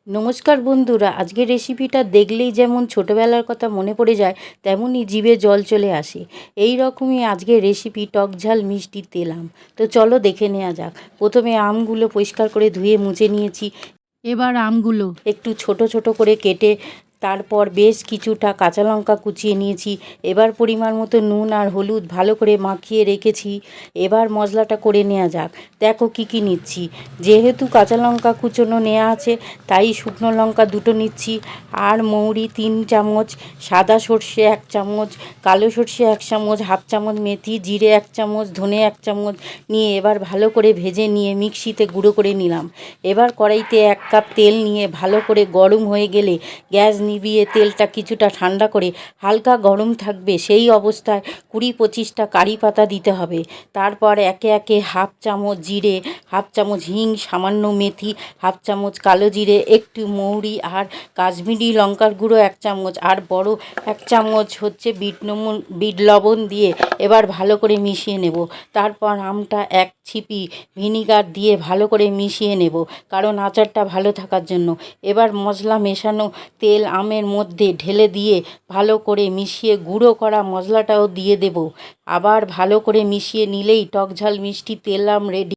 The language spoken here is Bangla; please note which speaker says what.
Speaker 1: নমস্কার বন্ধুরা, আজকের রেসিপিটা দেখলেই যেমন ছোটোবেলার কথা মনে পড়ে যায়, তেমনই জিভে জল চলে আসে। এই রকমই আজকের রেসিপি টক ঝাল মিষ্টি তেল আম। তো চলো দেখে নেওয়া যাক। প্রথমে আমগুলো পরিষ্কার করে ধুয়ে মুছে নিয়েছি। এবার আমগুলো একটু ছোট ছোট করে কেটে তারপর বেশ কিছুটা কাঁচা লঙ্কা কুচিয়ে নিয়েছি। এবার পরিমাণ মতো নুন আর হলুদ ভালো করে মাখিয়ে রেখেছি। এবার মশলাটা করে নেওয়া যাক। দেখো কী কী নিচ্ছি। যেহেতু কাঁচা লঙ্কা কুচোনো নেওয়া আছে, তাই শুকনো লঙ্কা দুটো নিচ্ছি, আর মৌরি 3 চামচ, সাদা সর্ষে 1 চামচ, কালো সর্ষে 1 চামচ, হাফ চামচ মেথি, জিরে 1 চামচ, ধনে 1 চামচ নিয়ে এবার ভালো করে ভেজে নিয়ে মিক্সিতে গুঁড়ো করে নিলাম। এবার কড়াইতে 1 কাপ তেল নিয়ে ভালো করে গরম হয়ে গেলে গ্যাস নিভিয়ে তেলটা কিছুটা ঠান্ডা করে হালকা গরম থাকবে সেই অবস্থায় 20-25টা কারি পাতা দিতে হবে। তারপর একে একে হাফ চামচ জিরে, হাফ চামচ হিং, সামান্য মেথি, হাফ চামচ কালো জিরে, একটু মৌরি আর কাশ্মীরি লঙ্কার গুঁড়ো 1 চামচ আর বড় 1 চামচ হচ্ছে বিট লবণ দিয়ে এবার ভালো করে মিশিয়ে নেব। তারপর আমটা 1 ছিপি ভিনিগার দিয়ে ভালো করে মিশিয়ে নেব, কারণ আচারটা ভালো থাকার জন্য। এবার মশলা মেশানো তেল আমের মধ্যে ঢেলে দিয়ে ভালো করে মিশিয়ে গুঁড়ো করা মশলাটাও দিয়ে দেব। আবার ভালো করে মিশিয়ে নিলেই টক ঝাল মিষ্টি তেল আম রেডি।